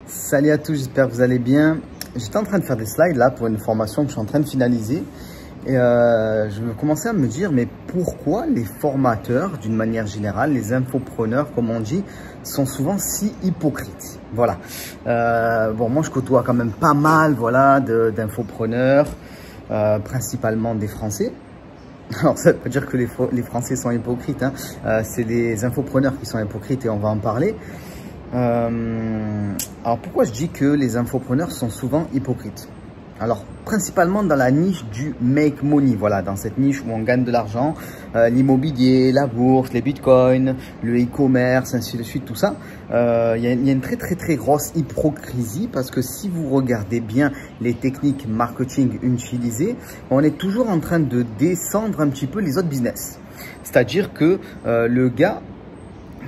Salut à tous, j'espère que vous allez bien. J'étais en train de faire des slides là pour une formation que je suis en train de finaliser. Et je commençais à me dire, mais pourquoi les formateurs, d'une manière générale, les infopreneurs, comme on dit, sont souvent si hypocrites? Voilà. Bon, moi, je côtoie quand même pas mal, voilà, d'infopreneurs, principalement des Français. Alors, ça ne veut pas dire que les Français sont hypocrites, hein. C'est les infopreneurs qui sont hypocrites et on va en parler. Alors, pourquoi je dis que les infopreneurs sont souvent hypocrites? Alors, principalement dans la niche du make money, voilà, dans cette niche où on gagne de l'argent, l'immobilier, la bourse, les bitcoins, le e-commerce, ainsi de suite, tout ça. Il y a une très grosse hypocrisie parce que si vous regardez bien les techniques marketing utilisées, on est toujours en train de descendre un petit peu les autres business. C'est-à-dire que le gars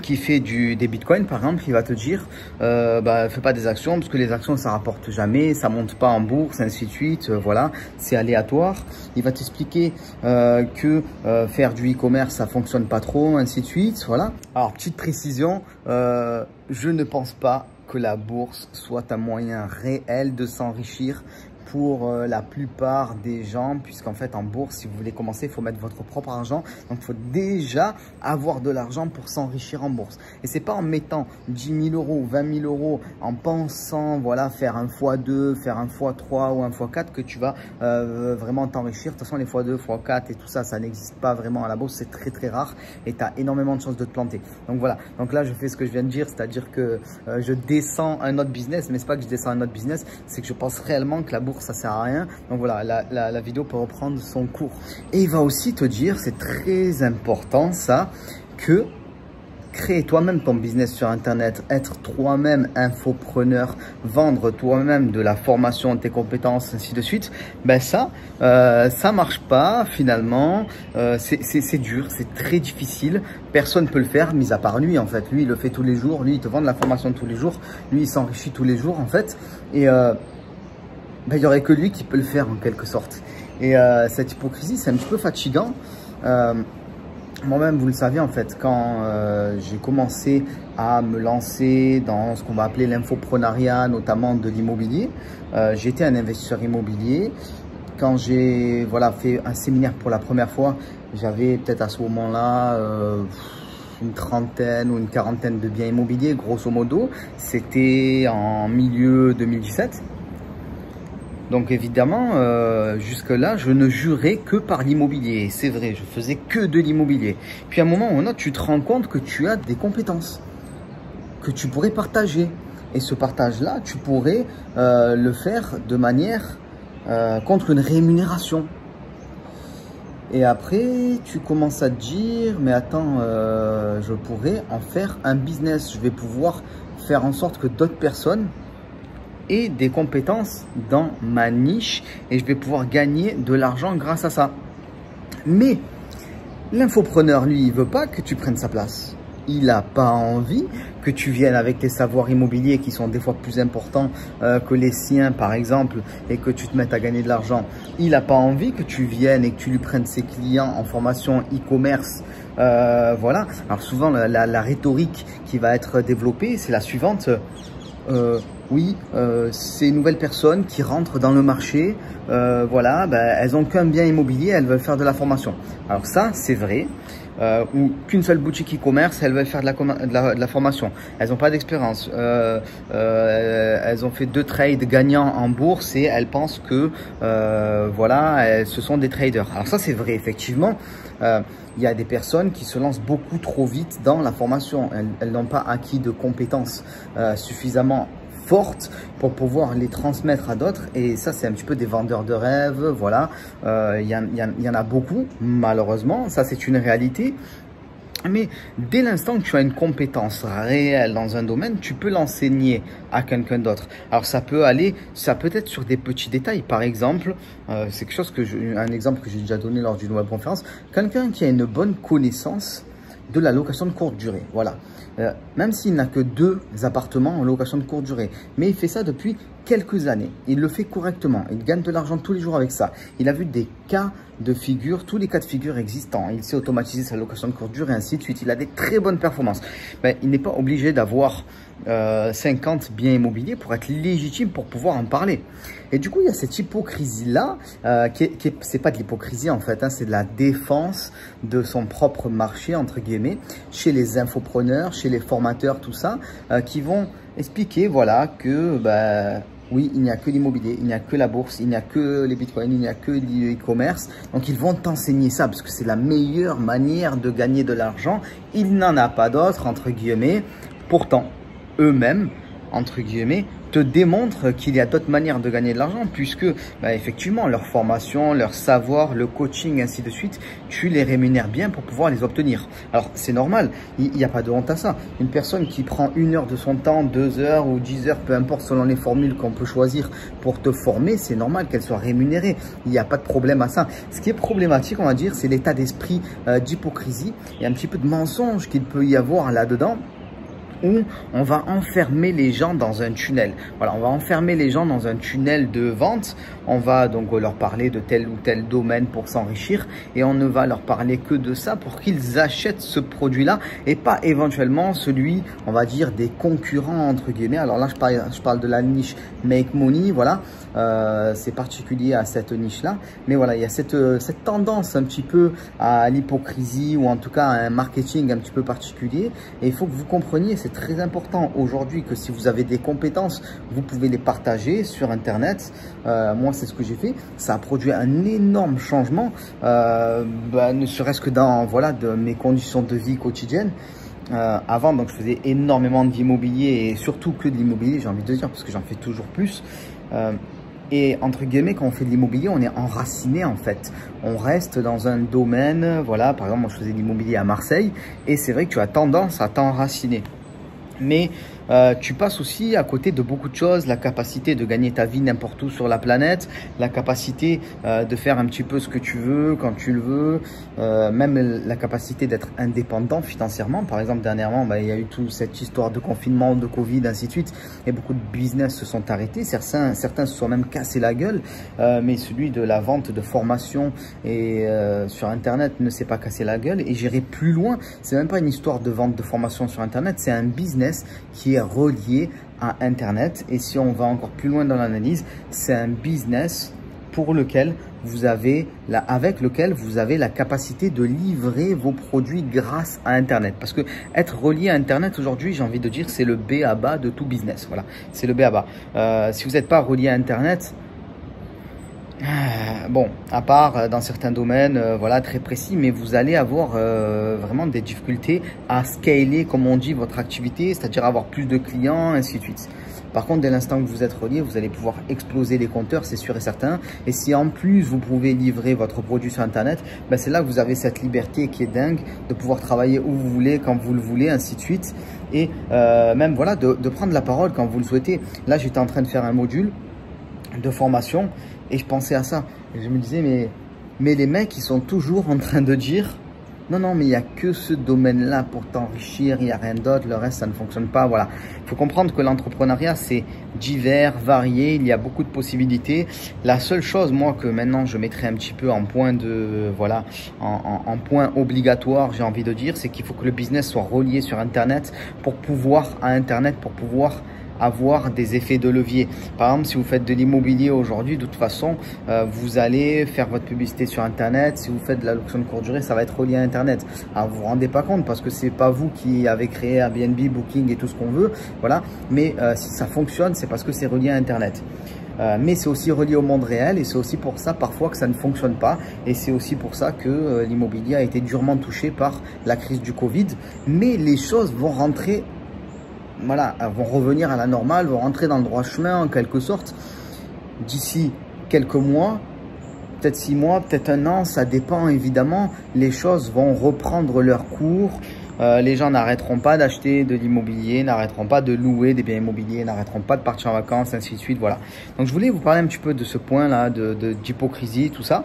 qui fait des bitcoins par exemple, il va te dire fais pas des actions parce que les actions ça rapporte jamais, ça monte pas en bourse, ainsi de suite, voilà, c'est aléatoire. Il va t'expliquer que faire du e-commerce ça fonctionne pas trop, ainsi de suite, voilà. Alors petite précision, je ne pense pas que la bourse soit un moyen réel de s'enrichir pour la plupart des gens, puisqu'en fait en bourse, si vous voulez commencer, il faut mettre votre propre argent. Donc il faut déjà avoir de l'argent pour s'enrichir en bourse. Et c'est pas en mettant 10 000 euros ou 20 000 euros en pensant voilà, faire un x2, faire un x3 ou un x4 que tu vas vraiment t'enrichir. De toute façon, les x2, x4 et tout ça, ça n'existe pas vraiment à la bourse. C'est très rare et tu as énormément de chances de te planter. Donc voilà, donc là je fais ce que je viens de dire, c'est-à-dire que je descends un autre business, mais c'est pas que je descends un autre business, c'est que je pense réellement que la bourse ça sert à rien. Donc voilà, la vidéo peut reprendre son cours. Et il va aussi te dire, c'est très important ça, que créer toi-même ton business sur internet, être toi-même infopreneur, vendre toi-même de la formation, de tes compétences, ainsi de suite, ben ça marche pas finalement. C'est dur, c'est très difficile. Personne ne peut le faire, mis à part lui en fait. Lui, il le fait tous les jours. Lui, il te vend de la formation tous les jours. Lui, il s'enrichit tous les jours en fait. Et il n'y aurait que lui qui peut le faire en quelque sorte. Et cette hypocrisie, c'est un petit peu fatigant. Moi-même, vous le savez en fait, quand j'ai commencé à me lancer dans ce qu'on va appeler l'infoprenariat, notamment de l'immobilier, j'étais un investisseur immobilier. Quand j'ai fait un séminaire pour la première fois, j'avais peut-être à ce moment-là une trentaine ou une quarantaine de biens immobiliers, grosso modo. C'était en milieu 2017. Donc évidemment, jusque-là, je ne jurais que par l'immobilier. C'est vrai, je faisais que de l'immobilier. Puis à un moment ou à un autre, tu te rends compte que tu as des compétences que tu pourrais partager. Et ce partage-là, tu pourrais le faire de manière contre une rémunération. Et après, tu commences à te dire, mais attends, je pourrais en faire un business. Je vais pouvoir faire en sorte que d'autres personnes et des compétences dans ma niche et je vais pouvoir gagner de l'argent grâce à ça. Mais l'infopreneur, lui, il veut pas que tu prennes sa place. Il n'a pas envie que tu viennes avec tes savoirs immobiliers qui sont des fois plus importants que les siens, par exemple, et que tu te mettes à gagner de l'argent. Il n'a pas envie que tu viennes et que tu lui prennes ses clients en formation e-commerce. Voilà. Alors souvent, la rhétorique qui va être développée, c'est la suivante. Oui, ces nouvelles personnes qui rentrent dans le marché, elles n'ont qu'un bien immobilier, elles veulent faire de la formation. Alors ça, c'est vrai. Ou qu'une seule boutique e-commerce, elles veulent faire de la formation. Elles n'ont pas d'expérience. Elles ont fait 2 trades gagnants en bourse et elles pensent que ce sont des traders. Alors ça, c'est vrai, effectivement. Il y a des personnes qui se lancent beaucoup trop vite dans la formation. Elles n'ont pas acquis de compétences suffisamment fortes pour pouvoir les transmettre à d'autres, et ça c'est un petit peu des vendeurs de rêves, voilà. Il y en a beaucoup, malheureusement, ça c'est une réalité. Mais dès l'instant que tu as une compétence réelle dans un domaine, tu peux l'enseigner à quelqu'un d'autre. Alors ça peut être sur des petits détails. Par exemple, c'est quelque chose un exemple que j'ai déjà donné lors d'une webconférence. Quelqu'un qui a une bonne connaissance de la location de courte durée, voilà. Même s'il n'a que 2 appartements en location de courte durée, mais il fait ça depuis quelques années. Il le fait correctement. Il gagne de l'argent tous les jours avec ça. Il a vu des cas de figure, tous les cas de figure existants. Il sait automatiser sa location de courte durée et ainsi de suite. Il a des très bonnes performances. Mais il n'est pas obligé d'avoir 50 biens immobiliers pour être légitime, pour pouvoir en parler. Et du coup, il y a cette hypocrisie-là, c'est pas de l'hypocrisie en fait, hein, c'est de la défense de son propre marché, entre guillemets, chez les infopreneurs, chez les formateurs, tout ça, qui vont expliquer, voilà, que oui, il n'y a que l'immobilier, il n'y a que la bourse, il n'y a que les bitcoins, il n'y a que l'e-commerce. Donc, ils vont t'enseigner ça parce que c'est la meilleure manière de gagner de l'argent. Il n'en a pas d'autre, entre guillemets. Pourtant, eux-mêmes, entre guillemets, te démontrent qu'il y a d'autres manières de gagner de l'argent puisque, effectivement, leur formation, leur savoir, le coaching, ainsi de suite, tu les rémunères bien pour pouvoir les obtenir. Alors, c'est normal, il n'y a pas de honte à ça. Une personne qui prend 1 heure de son temps, 2 heures ou 10 heures, peu importe selon les formules qu'on peut choisir pour te former, c'est normal qu'elle soit rémunérée. Il n'y a pas de problème à ça. Ce qui est problématique, on va dire, c'est l'état d'esprit d'hypocrisie et un petit peu de mensonge qu'il peut y avoir là-dedans, où on va enfermer les gens dans un tunnel. Voilà, on va enfermer les gens dans un tunnel de vente. On va donc leur parler de tel ou tel domaine pour s'enrichir et on ne va leur parler que de ça pour qu'ils achètent ce produit-là et pas éventuellement celui, on va dire, des concurrents, entre guillemets. Alors là, je parle de la niche Make Money, voilà. C'est particulier à cette niche-là. Mais voilà, il y a cette tendance un petit peu à l'hypocrisie ou en tout cas à un marketing un petit peu particulier. Et il faut que vous compreniez, c'est très important aujourd'hui que si vous avez des compétences, vous pouvez les partager sur Internet. Moi, c'est ce que j'ai fait. Ça a produit un énorme changement, ne serait-ce que dans de mes conditions de vie quotidiennes. Avant, donc, je faisais énormément d'immobilier et surtout que de l'immobilier, j'ai envie de dire, parce que j'en fais toujours plus. Et entre guillemets, quand on fait de l'immobilier, on est enraciné en fait. On reste dans un domaine, voilà, par exemple, moi je faisais de l'immobilier à Marseille et c'est vrai que tu as tendance à t'enraciner. Mais tu passes aussi à côté de beaucoup de choses, la capacité de gagner ta vie n'importe où sur la planète, la capacité de faire un petit peu ce que tu veux, quand tu le veux, même la capacité d'être indépendant financièrement. Par exemple, dernièrement, il y a eu toute cette histoire de confinement, de Covid, ainsi de suite, et beaucoup de business se sont arrêtés. Certains se sont même cassés la gueule, mais celui de la vente de formation et sur Internet ne s'est pas cassé la gueule. Et j'irai plus loin, c'est même pas une histoire de vente de formation sur Internet, c'est un business qui est relié à Internet. Et si on va encore plus loin dans l'analyse, c'est un business pour lequel avec lequel vous avez la capacité de livrer vos produits grâce à Internet. Parce que être relié à Internet aujourd'hui, j'ai envie de dire, c'est le b.a.-ba de tout business. Voilà, c'est le b.a.-ba. Si vous n'êtes pas relié à Internet, bon, à part dans certains domaines, voilà, très précis, mais vous allez avoir vraiment des difficultés à scaler, comme on dit, votre activité, c'est-à-dire avoir plus de clients, ainsi de suite. Par contre, dès l'instant que vous êtes relié, vous allez pouvoir exploser les compteurs, c'est sûr et certain. Et si en plus, vous pouvez livrer votre produit sur Internet, c'est là que vous avez cette liberté qui est dingue de pouvoir travailler où vous voulez, quand vous le voulez, ainsi de suite. Et même, voilà, de prendre la parole quand vous le souhaitez. Là, j'étais en train de faire un module de formation et je pensais à ça. Et je me disais, mais les mecs, ils sont toujours en train de dire non, mais il n'y a que ce domaine-là pour t'enrichir, il n'y a rien d'autre, le reste, ça ne fonctionne pas. Voilà. Il faut comprendre que l'entrepreneuriat, c'est divers, varié, il y a beaucoup de possibilités. La seule chose, moi, que maintenant je mettrais un petit peu en point en point obligatoire, j'ai envie de dire, c'est qu'il faut que le business soit relié sur Internet pour pouvoir avoir des effets de levier. Par exemple, si vous faites de l'immobilier aujourd'hui, de toute façon, vous allez faire votre publicité sur Internet. Si vous faites de la location de courte durée, ça va être relié à Internet. Alors, vous vous rendez pas compte parce que c'est pas vous qui avez créé Airbnb, Booking et tout ce qu'on veut. Voilà. Mais si ça fonctionne, c'est parce que c'est relié à Internet. Mais c'est aussi relié au monde réel et c'est aussi pour ça parfois que ça ne fonctionne pas et c'est aussi pour ça que l'immobilier a été durement touché par la crise du Covid. Mais les choses vont rentrer, voilà, vont revenir à la normale, vont rentrer dans le droit chemin en quelque sorte d'ici quelques mois, peut-être 6 mois, peut-être 1 an, ça dépend évidemment. Les choses vont reprendre leur cours. Les gens n'arrêteront pas d'acheter de l'immobilier, n'arrêteront pas de louer des biens immobiliers, n'arrêteront pas de partir en vacances, ainsi de suite. Voilà. Donc, je voulais vous parler un petit peu de ce point-là, d'hypocrisie, tout ça.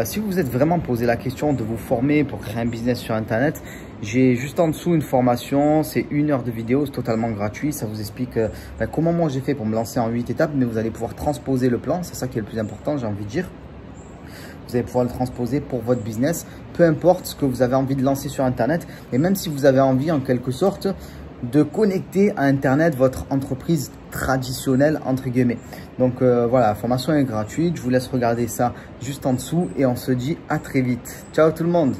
Si vous vous êtes vraiment posé la question de vous former pour créer un business sur Internet, j'ai juste en dessous une formation, c'est 1 heure de vidéo, c'est totalement gratuit. Ça vous explique comment moi j'ai fait pour me lancer en 8 étapes, mais vous allez pouvoir transposer le plan. C'est ça qui est le plus important, j'ai envie de dire. Vous allez pouvoir le transposer pour votre business, peu importe ce que vous avez envie de lancer sur Internet. Et même si vous avez envie, en quelque sorte, de connecter à Internet votre entreprise traditionnelle, entre guillemets. Donc voilà, la formation est gratuite. Je vous laisse regarder ça juste en dessous et on se dit à très vite. Ciao tout le monde!